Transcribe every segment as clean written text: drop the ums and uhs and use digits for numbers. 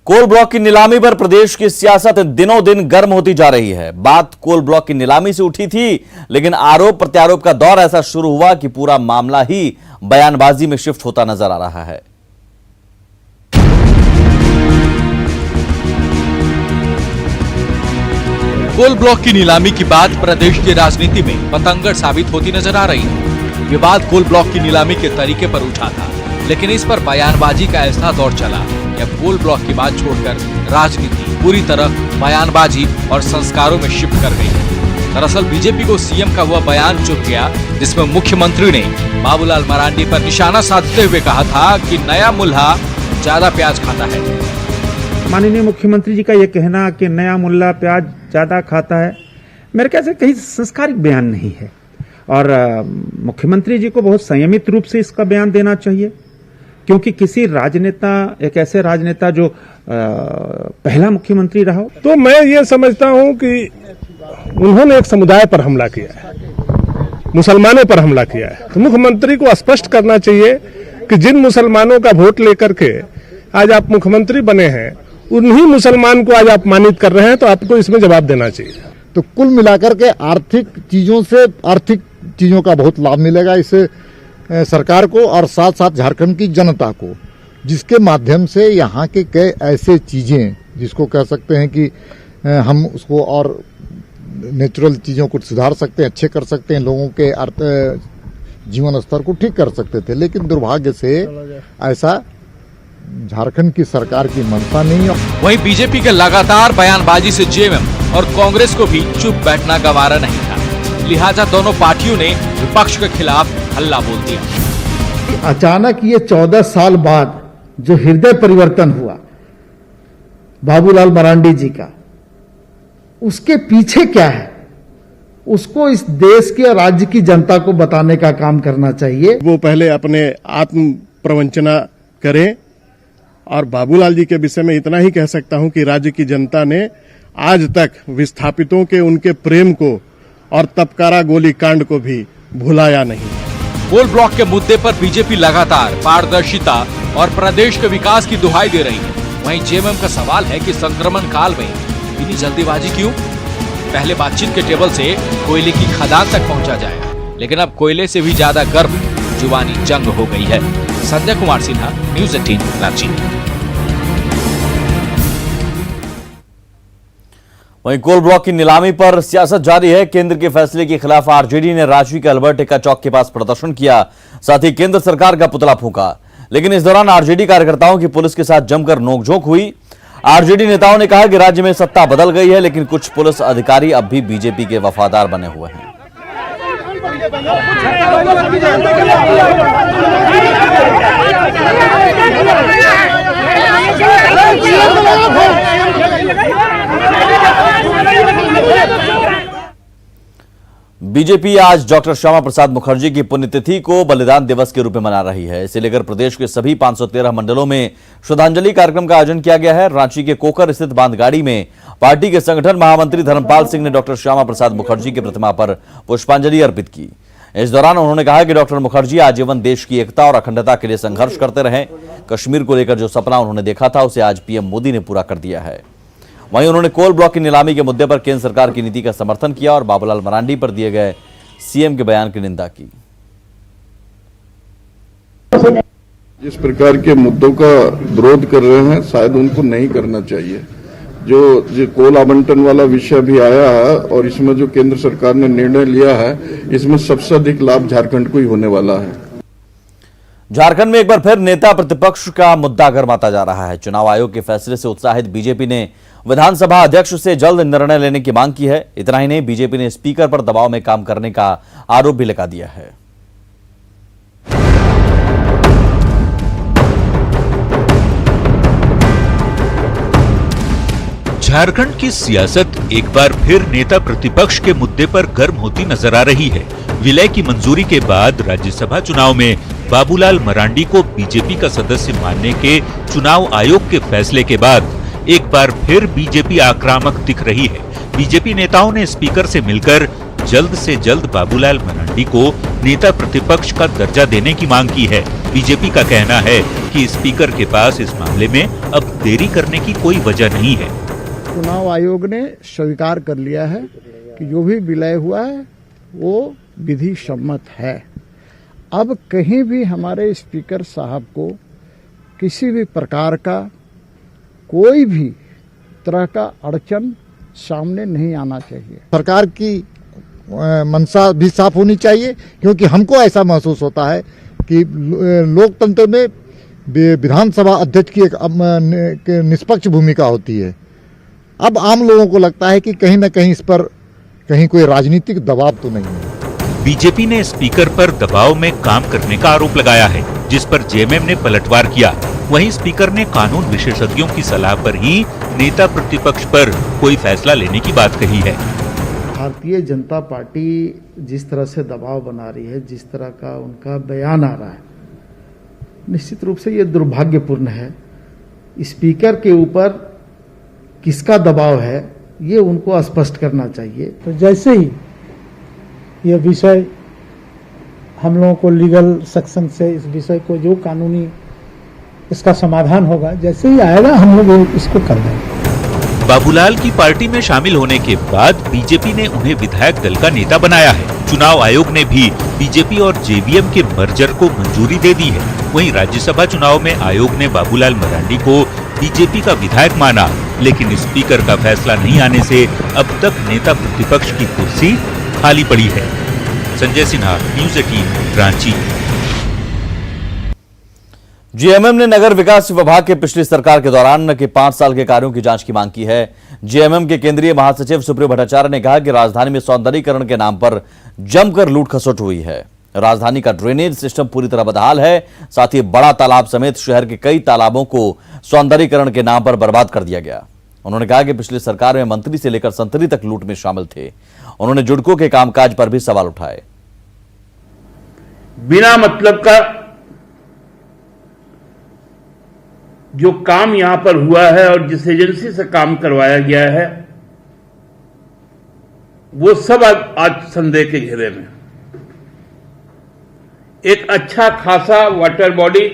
Coal block की नीलामी पर प्रदेश की सियासत दिनों दिन गर्म होती जा रही है। बात कोल ब्लॉक की नीलामी से उठी थी, लेकिन आरोप प्रत्यारोप का दौर ऐसा शुरू हुआ कि पूरा मामला ही बयानबाजी में शिफ्ट होता नजर आ रहा है। कोल ब्लॉक की नीलामी की बात प्रदेश की राजनीति में पतंगड़ साबित होती नजर आ रही है। विवाद कोल ब्लॉक की नीलामी के तरीके पर उठा था, लेकिन इस पर बयानबाजी का ऐसा दौर चला कि अब कोल ब्लॉक की बात छोड़कर राजनीति पूरी तरह बयानबाजी और संस्कारों में शिफ्ट कर गई है। दरअसल बीजेपी को सीएम का हुआ बयान चुप गया, जिसमें मुख्यमंत्री ने बाबूलाल मरांडी पर निशाना साधते हुए कहा था कि नया मुल्ला ज्यादा प्याज खाता है। माननीय मुख्यमंत्री जी का यह कहना कि नया मुल्ला प्याज ज्यादा खाता है, मेरे ख्याल से कहीं संस्कारिक बयान नहीं है और मुख्यमंत्री जी को बहुत संयमित रूप से इसका बयान देना चाहिए, क्योंकि किसी राजनेता, एक ऐसे राजनेता जो पहला मुख्यमंत्री रहा हो। तो मैं ये समझता हूं कि उन्होंने एक समुदाय पर हमला किया है, मुसलमानों पर हमला किया है, तो मुख्यमंत्री को स्पष्ट करना चाहिए कि जिन मुसलमानों का वोट लेकर के आज आप मुख्यमंत्री बने हैं, उन्हीं मुसलमान को आज आप अपमानित कर रहे हैं, तो आपको इसमें जवाब देना चाहिए। तो कुल मिलाकर के आर्थिक चीजों का बहुत लाभ मिलेगा इससे सरकार को और साथ साथ झारखंड की जनता को, जिसके माध्यम से यहाँ के कई ऐसे चीजें जिसको कह सकते हैं कि हम उसको और नेचुरल चीजों को सुधार सकते हैं, अच्छे कर सकते हैं, लोगों के जीवन स्तर को ठीक कर सकते थे, लेकिन दुर्भाग्य से ऐसा झारखंड की सरकार की मंशा नहीं है। वहीं बीजेपी के लगातार बयानबाजी से जेएमएम और कांग्रेस को भी चुप बैठना गवारा नहीं था, लिहाजा दोनों पार्टियों ने विपक्ष के खिलाफ हल्ला बोल दिया। अचानक ये 14 साल बाद जो हृदय परिवर्तन हुआ बाबूलाल मरांडी जी का, उसके पीछे क्या है, उसको इस देश के और राज्य की जनता को बताने का काम करना चाहिए। वो पहले अपने आत्म प्रवंचना करें, और बाबूलाल जी के विषय में इतना ही कह सकता हूं कि राज्य की जनता ने आज तक विस्थापितों के उनके प्रेम को और तपकारा गोली कांड को भी भुलाया नहीं। कोल ब्लॉक के मुद्दे पर बीजेपी लगातार पारदर्शिता और प्रदेश के विकास की दुहाई दे रही है। वहीं जेएमएम का सवाल है कि संक्रमण काल में इतनी जल्दीबाजी क्यों? पहले बातचीत के टेबल से कोयले की खदान तक पहुंचा जाएगा, लेकिन अब कोयले से भी ज्यादा गर्म जुबानी जंग हो गई है। संजय कुमार सिन्हा, न्यूज़ 18 रांची। वहीं कोल ब्लॉक की नीलामी पर सियासत जारी है। केंद्र के फैसले के खिलाफ आरजेडी ने रांची के अल्बर्ट एक्का चौक के पास प्रदर्शन किया, साथ ही केंद्र सरकार का पुतला फूंका। लेकिन इस दौरान आरजेडी कार्यकर्ताओं की पुलिस के साथ जमकर नोकझोंक हुई। आरजेडी नेताओं ने कहा कि राज्य में सत्ता बदल गई है, लेकिन कुछ पुलिस अधिकारी अब भी बीजेपी के वफादार बने हुए हैं। बीजेपी आज डॉक्टर श्यामा प्रसाद मुखर्जी की पुण्यतिथि को बलिदान दिवस के रूप में मना रही है। इसे लेकर प्रदेश के सभी 513 मंडलों में श्रद्धांजलि कार्यक्रम का आयोजन किया गया है। रांची के कोकर स्थित बांधगाड़ी में पार्टी के संगठन महामंत्री धर्मपाल सिंह ने डॉक्टर श्यामा प्रसाद मुखर्जी की प्रतिमा पर पुष्पांजलि अर्पित की। इस दौरान उन्होंने कहा कि डॉक्टर मुखर्जी आजीवन देश की एकता और अखंडता के लिए संघर्ष करते रहे। कश्मीर को लेकर जो सपना उन्होंने देखा था, उसे आज पीएम मोदी ने पूरा कर दिया है। वहीं उन्होंने कोल ब्लॉक की नीलामी के मुद्दे पर केंद्र सरकार की नीति का समर्थन किया और बाबूलाल मरांडी पर दिए गए सीएम के बयान की निंदा की। जिस प्रकार के मुद्दों का विरोध कर रहे हैं, शायद उनको नहीं करना चाहिए। जो कोल आवंटन वाला विषय भी आया है और इसमें जो केंद्र सरकार ने निर्णय लिया है, इसमें सबसे अधिक लाभ झारखंड को ही होने वाला है। झारखंड में एक बार फिर नेता प्रतिपक्ष का मुद्दा गर्माता जा रहा है। चुनाव आयोग के फैसले से उत्साहित बीजेपी ने विधानसभा अध्यक्ष से जल्द निर्णय लेने की मांग की है। इतना ही नहीं, बीजेपी ने स्पीकर पर दबाव में काम करने का आरोप भी लगा दिया है। झारखंड की सियासत एक बार फिर नेता प्रतिपक्ष के मुद्दे पर गर्म होती नजर आ रही है। विलय की मंजूरी के बाद राज्यसभा चुनाव में बाबूलाल मरांडी को बीजेपी का सदस्य मानने के चुनाव आयोग के फैसले के बाद एक बार फिर बीजेपी आक्रामक दिख रही है। बीजेपी नेताओं ने स्पीकर से मिलकर जल्द से जल्द बाबूलाल मरांडी को नेता प्रतिपक्ष का दर्जा देने की मांग की है। बीजेपी का कहना है कि स्पीकर के पास इस मामले में अब देरी करने की कोई वजह नहीं है। चुनाव आयोग ने स्वीकार कर लिया है कि जो भी विलय हुआ है वो विधि सम्मत है। अब कहीं भी हमारे स्पीकर साहब को किसी भी प्रकार का कोई भी तरह का अड़चन सामने नहीं आना चाहिए। सरकार की मंशा भी साफ होनी चाहिए, क्योंकि हमको ऐसा महसूस होता है कि लोकतंत्र में विधानसभा अध्यक्ष की एक निष्पक्ष भूमिका होती है। अब आम लोगों को लगता है कि कहीं न कहीं इस पर कहीं कोई राजनीतिक दबाव तो नहीं है। बीजेपी ने स्पीकर पर दबाव में काम करने का आरोप लगाया है, जिस पर जेएमएम ने पलटवार किया। वहीं स्पीकर ने कानून विशेषज्ञों की सलाह पर ही नेता प्रतिपक्ष पर कोई फैसला लेने की बात कही है। भारतीय जनता पार्टी जिस तरह से दबाव बना रही है, जिस तरह का उनका बयान आ रहा है, निश्चित रूप से ये दुर्भाग्यपूर्ण है। स्पीकर के ऊपर किसका दबाव है ये उनको स्पष्ट करना चाहिए। तो जैसे ही यह विषय हम लोगों को लीगल सेक्शन से इस विषय को जो कानूनी इसका समाधान होगा, जैसे ही आएगा हम लोग इसको कर देंगे। बाबूलाल की पार्टी में शामिल होने के बाद बीजेपी ने उन्हें विधायक दल का नेता बनाया है। चुनाव आयोग ने भी बीजेपी और जेवीएम के मर्जर को मंजूरी दे दी है। वहीं राज्यसभा चुनाव में आयोग ने बाबूलाल मरांडी को बीजेपी का विधायक माना, लेकिन स्पीकर का फैसला नहीं आने से अब तक नेता प्रतिपक्ष की कुर्सी खाली पड़ी है। संजय सिन्हा, न्यूज़ 18, रांची। जेएमएम ने नगर विकास विभाग के पिछली सरकार के दौरान के 5 साल के कार्यों की जांच की मांग की है। जेएमएम के केंद्रीय महासचिव सुप्रियो भट्टाचार्य ने कहा कि राजधानी में सौंदर्यीकरण के नाम पर जमकर लूट खसोट हुई है। राजधानी का ड्रेनेज सिस्टम पूरी तरह बदहाल है। साथ ही बड़ा तालाब समेत शहर के कई तालाबों को सौंदर्यीकरण के नाम पर बर्बाद कर दिया गया। उन्होंने कहा कि पिछली सरकार में मंत्री से लेकर संतरी तक लूट में शामिल थे। उन्होंने जुडको के कामकाज पर भी सवाल उठाए। बिना मतलब का जो काम यहां पर हुआ है और जिस एजेंसी से काम करवाया गया है वो सब आज संदेह के घेरे में। एक अच्छा खासा वाटर बॉडी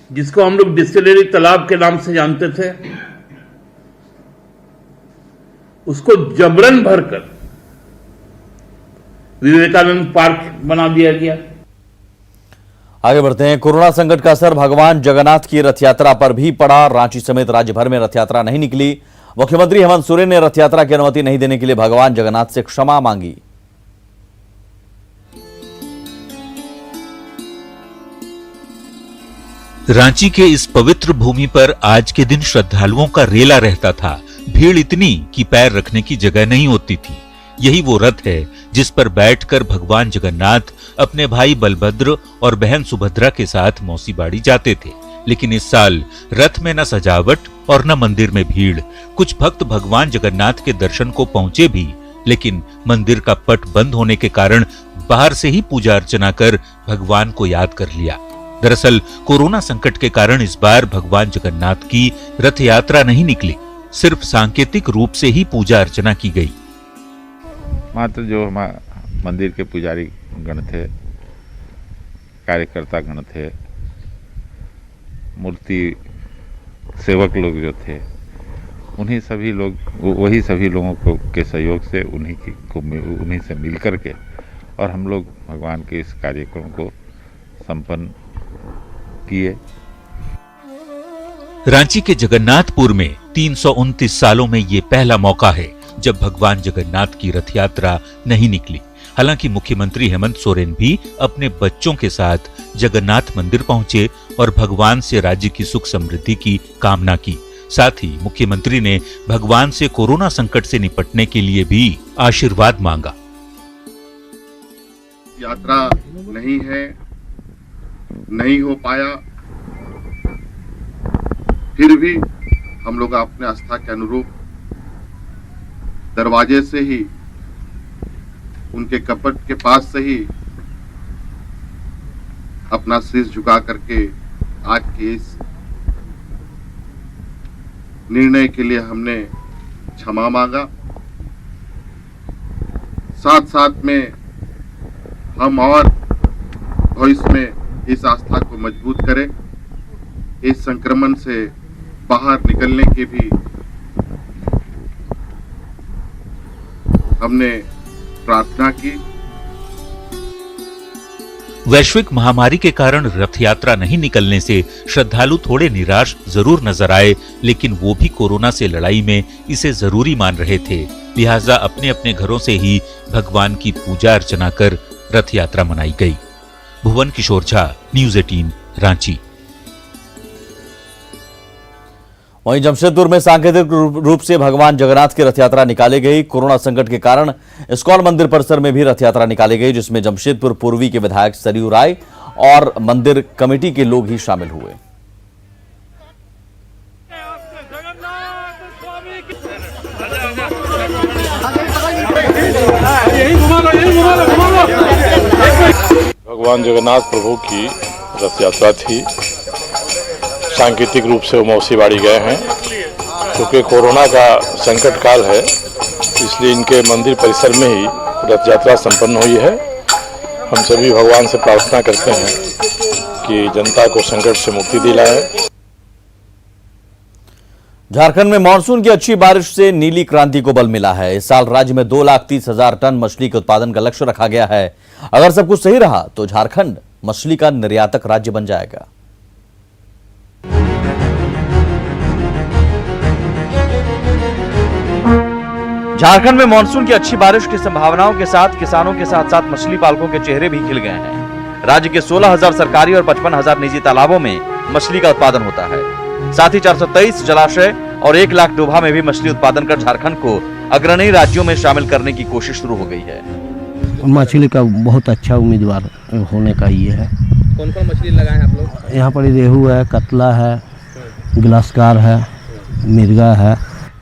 जिसको हम लोग डिस्टिलरी तालाब के नाम से जानते थे, उसको जबरन भरकर विवेकानंद पार्क बना दिया गया। आगे बढ़ते हैं। कोरोना संकट का असर भगवान जगन्नाथ की रथ यात्रा पर भी पड़ा। रांची समेत राज्य भर में रथ यात्रा नहीं निकली। मुख्यमंत्री हेमंत सोरेन ने रथ यात्रा की अनुमति नहीं देने के लिए भगवान जगन्नाथ से क्षमा मांगी। रांची के इस पवित्र भूमि पर आज के दिन श्रद्धालुओं का रेला रहता था। भीड़ इतनी कि पैर रखने की जगह नहीं होती थी। यही वो रथ है जिस पर बैठकर भगवान जगन्नाथ अपने भाई बलभद्र और बहन सुभद्रा के साथ मौसी बाड़ी जाते थे। लेकिन इस साल रथ में न सजावट और न मंदिर में भीड़। कुछ भक्त भगवान जगन्नाथ के दर्शन को पहुंचे भी, लेकिन मंदिर का पट बंद होने के कारण बाहर से ही पूजा अर्चना कर भगवान को याद कर लिया। दरअसल कोरोना संकट के कारण इस बार भगवान जगन्नाथ की रथ यात्रा नहीं निकली। सिर्फ सांकेतिक रूप से ही पूजा अर्चना की गई। मात्र जो हमारे मंदिर के पुजारी गण थे, कार्यकर्ता गण थे, मूर्ति सेवक लोग जो थे, उन्हीं सभी लोग वही सभी लोगों को के सहयोग से उन्हीं से मिल करके और हम लोग भगवान के इस कार्यक्रम को संपन्न किए। रांची के जगन्नाथपुर में 329 सालों में ये पहला मौका है जब भगवान जगन्नाथ की रथ यात्रा नहीं निकली। हालांकि मुख्यमंत्री हेमंत सोरेन भी अपने बच्चों के साथ जगन्नाथ मंदिर पहुंचे और भगवान से राज्य की सुख समृद्धि की कामना की। साथ ही मुख्यमंत्री ने भगवान से कोरोना संकट से निपटने के लिए भी आशीर्वाद मांगा। यात्रा नहीं है, नहीं हो पाया, फिर भी हम लोग अपने आस्था के अनुरूप दरवाजे से ही, उनके कपट के पास से ही अपना शीश झुका करके आज के इस निर्णय के लिए हमने क्षमा मांगा। साथ साथ में हम और भविष्य में इस आस्था को मजबूत करें। इस संक्रमण से बाहर निकलने की भी हमने प्रार्थना की। वैश्विक महामारी के कारण रथ यात्रा नहीं निकलने से श्रद्धालु थोड़े निराश जरूर नजर आए, लेकिन वो भी कोरोना से लड़ाई में इसे जरूरी मान रहे थे। लिहाजा अपने अपने घरों से ही भगवान की पूजा अर्चना कर रथ यात्रा मनाई गई। भुवन किशोर झा, न्यूज़ 18, रांची। वहीं जमशेदपुर में सांकेतिक रूप से भगवान जगन्नाथ की रथ यात्रा निकाली गई। कोरोना संकट के कारण इस्कॉन मंदिर परिसर में भी रथ यात्रा निकाली गई, जिसमें जमशेदपुर पूर्वी के विधायक सरयू राय और मंदिर कमेटी के लोग ही शामिल हुए। भगवान जगन्नाथ प्रभु की रथ यात्रा थी। सांकेतिक रूप से वो मौसीबाड़ी गए हैं। क्योंकि कोरोना का संकट काल है, इसलिए इनके मंदिर परिसर में ही रथ यात्रा संपन्न हुई है। हम सभी भगवान से प्रार्थना करते हैं कि जनता को संकट से मुक्ति दिलाएं। झारखंड में मानसून की अच्छी बारिश से नीली क्रांति को बल मिला है। इस साल राज्य में 2,30,000 टन मछली के उत्पादन का लक्ष्य रखा गया है। अगर सब कुछ सही रहा तो झारखंड मछली का निर्यातक राज्य बन जाएगा। झारखंड में मानसून की अच्छी बारिश की संभावनाओं के साथ किसानों के साथ साथ मछली पालकों के चेहरे भी खिल गए हैं। राज्य के 16,000 सरकारी और 55,000 निजी तालाबों में मछली का उत्पादन होता है। साथ ही 423 जलाशय और 1 लाख डोभा में भी मछली उत्पादन कर झारखंड को अग्रणी राज्यों में शामिल करने की कोशिश शुरू हो गई है। मछली का बहुत अच्छा उम्मीदवार होने का ये है। कौन कौन मछली लगाए हैं आप लोग? यहाँ पर रेहू है, कतला है, ग्लासकार है, मिर्गा है।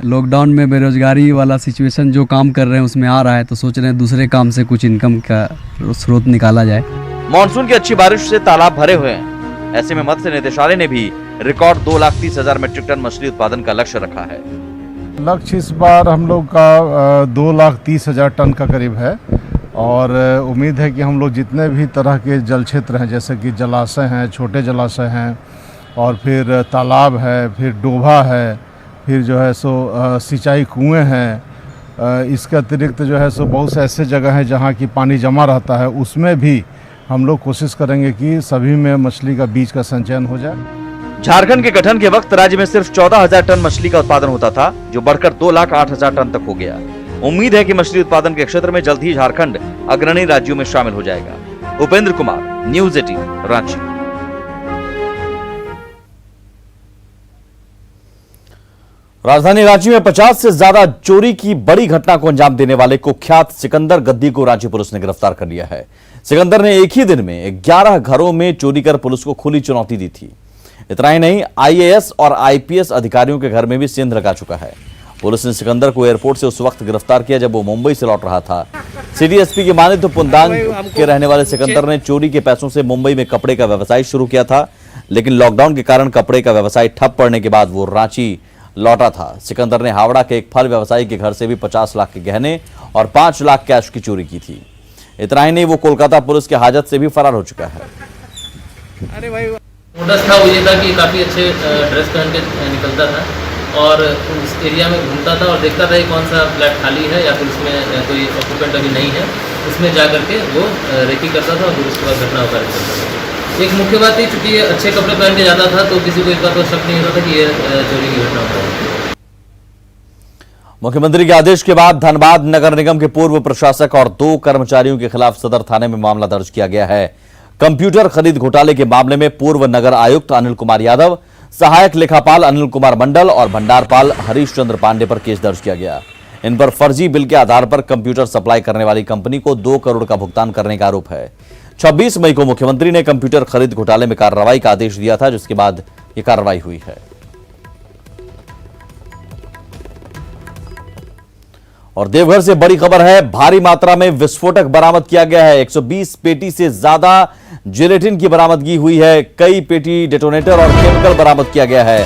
लॉकडाउन में बेरोजगारी वाला सिचुएशन जो काम कर रहे हैं उसमें आ रहा है, तो सोच रहे हैं दूसरे काम से कुछ इनकम का स्रोत निकाला जाए। मानसून की अच्छी बारिश से तालाब भरे हुए हैं। ऐसे में मत्स्य निदेशालय ने भी रिकॉर्ड 2,30,000 मीट्रिक टन मछली उत्पादन का लक्ष्य रखा है। लक्ष्य इस बार हम लोग का 2,30,000 टन का करीब है और उम्मीद है कि हम लोग जितने भी तरह के जल क्षेत्र हैं, जैसे कि जलाशय हैं, छोटे जलाशय हैं और फिर तालाब है, फिर डोभा है, फिर जो है सो सिंचाई कुएं हैं, इसके अतिरिक्त जो है सो बहुत से ऐसे जगह हैं जहां की पानी जमा रहता है, उसमें भी हम लोग कोशिश करेंगे कि सभी में मछली का बीज का संचयन हो जाए। झारखंड के गठन के वक्त राज्य में सिर्फ 14,000 टन मछली का उत्पादन होता था, जो बढ़कर 2,08,000 टन तक हो गया। उम्मीद है कि मछली उत्पादन के क्षेत्र में जल्द ही झारखंड अग्रणी राज्यों में शामिल हो जाएगा। उपेंद्र कुमार, न्यूज़ 18, रांची। राजधानी रांची में 50 से ज्यादा चोरी की बड़ी घटना को अंजाम देने वाले कुख्यात सिकंदर गद्दी को रांची पुलिस ने गिरफ्तार कर लिया है। सिकंदर ने एक ही दिन में 11 घरों में चोरी कर पुलिस को खुली चुनौती दी थी। इतना ही नहीं, आईएएस और आईपीएस अधिकारियों के घर में भी सेंध लगा चुका है। पुलिस ने सिकंदर को एयरपोर्ट से उस वक्त गिरफ्तार किया जब वो मुंबई से लौट रहा था। सिटी एसपी की माने तो पुंदांग के रहने वाले सिकंदर ने चोरी के पैसों से मुंबई में कपड़े का व्यवसाय शुरू किया था, लेकिन लॉकडाउन के कारण कपड़े का व्यवसाय ठप पड़ने के बाद वो रांची लौटा था। सिकंदर ने हावड़ा के एक फल व्यवसायी के घर से भी 50 लाख के गहने और 5 लाख कैश की चोरी की थी। इतना ही नहीं, वो कोलकाता पुलिस के हाजत से भी फरार हो चुका है। अरे भाई मोडस था वो ये था कि काफ़ी अच्छे ड्रेस पहन के निकलता था और उस एरिया में घूमता था और देखता था कि कौन सा फ्लैट खाली है या फिर उसमें कोई ऑक्यूपेंट अभी नहीं है, उसमें जा करके वो रेकी करता था और फिर उसके बाद घटना होकर करता था। एक मुख्य बात ये, चूंकि ये अच्छे कपड़े पहन के जाता था तो किसी को इस बात का शक नहीं होता था कि ये चोरी की घटना होता है। मुख्यमंत्री के आदेश के बाद धनबाद नगर निगम के पूर्व प्रशासक और 2 कर्मचारियों के खिलाफ सदर थाने में मामला दर्ज किया गया है। कंप्यूटर खरीद घोटाले के मामले में पूर्व नगर आयुक्त अनिल कुमार यादव, सहायक लेखापाल अनिल कुमार मंडल और भंडारपाल हरीश चंद्र पांडे पर केस दर्ज किया गया। इन पर फर्जी बिल के आधार पर कंप्यूटर सप्लाई करने वाली कंपनी को 2 करोड़ का भुगतान करने का आरोप है। 26 मई को मुख्यमंत्री ने कंप्यूटर खरीद घोटाले में कार्रवाई का आदेश दिया था, जिसके बाद यह कार्रवाई हुई है। और देवघर से बड़ी खबर है, भारी मात्रा में विस्फोटक बरामद किया गया है। 120 पेटी से ज्यादा जिलेटिन की बरामदगी हुई है। कई पेटी डेटोनेटर और केमिकल बरामद किया गया है।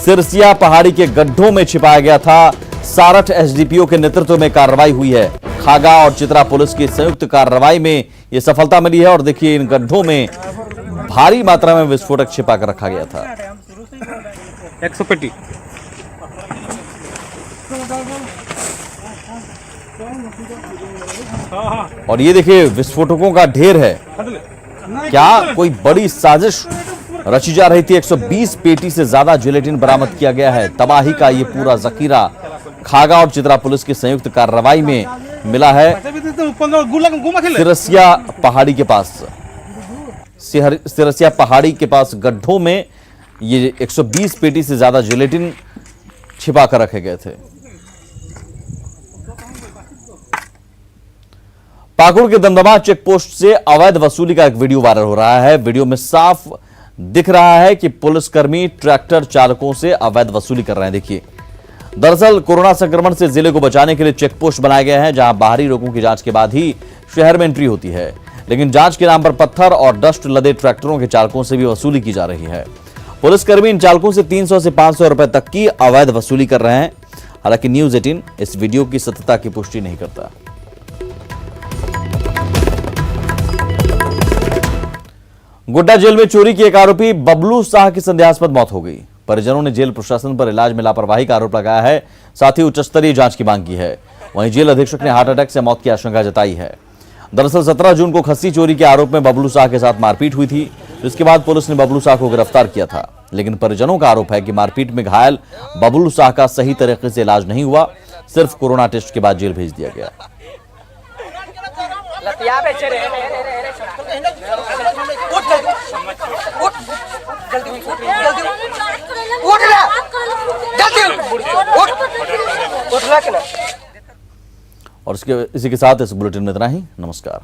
सिरसिया पहाड़ी के गड्ढों में छिपाया गया था। सारठ एसडीपीओ के नेतृत्व में कार्रवाई हुई है। खागा और चित्रा पुलिस की संयुक्त कार्रवाई में यह सफलता मिली है। और देखिए, इन गड्ढों में भारी मात्रा में विस्फोटक छिपा कर रखा गया था। 100 पेटी। और ये देखिए, विस्फोटकों का ढेर है। क्या कोई बड़ी साजिश रची जा रही थी? 120 पेटी से ज्यादा जिलेटिन बरामद किया गया है। तबाही का ये पूरा जखीरा खागा और चित्रा पुलिस की संयुक्त कार्रवाई में मिला है। सिरसिया पहाड़ी के पास गड्ढों में ये 120 पेटी से ज्यादा जिलेटिन छिपा कर रखे गए थे। पाकुड़ के दमदमा चेक पोस्ट से अवैध वसूली का एक वीडियो वायरल हो रहा है। वीडियो में साफ दिख रहा है कि पुलिसकर्मी ट्रैक्टर चालकों से अवैध वसूली कर रहे हैं। देखिए, दरअसल कोरोना संक्रमण से जिले को बचाने के लिए चेक पोस्ट बनाए गए हैं, जहां बाहरी लोगों की जांच के बाद ही शहर में एंट्री होती है। लेकिन जांच के नाम पर पत्थर और डस्ट लदे ट्रैक्टरों के चालकों से भी वसूली की जा रही है। पुलिसकर्मी इन चालकों से 300 से 500 रुपए तक की अवैध वसूली कर रहे हैं। हालांकि न्यूज 18 इस वीडियो की सत्यता की पुष्टि नहीं करता। गोड्डा जेल में चोरी के एक आरोपी बबलू शाह की संदेहास्पद मौत हो गई। परिजनों ने जेल प्रशासन पर इलाज में लापरवाही का आरोप लगाया है, साथ ही उच्च स्तरीय जांच की मांग की है। वहीं जेल अधीक्षक ने हार्ट अटैक से मौत की आशंका जताई है। दरअसल 17 जून को खस्सी चोरी के आरोप में बबलू शाह के साथ मारपीट हुई थी, जिसके बाद पुलिस ने बबलू शाह को गिरफ्तार किया था। लेकिन परिजनों का आरोप है कि मारपीट में घायल बबलू शाह का सही तरीके से इलाज नहीं हुआ, सिर्फ कोरोना टेस्ट के बाद जेल भेज दिया गया। और इसी के साथ इस बुलेटिन में इतना ही। नमस्कार।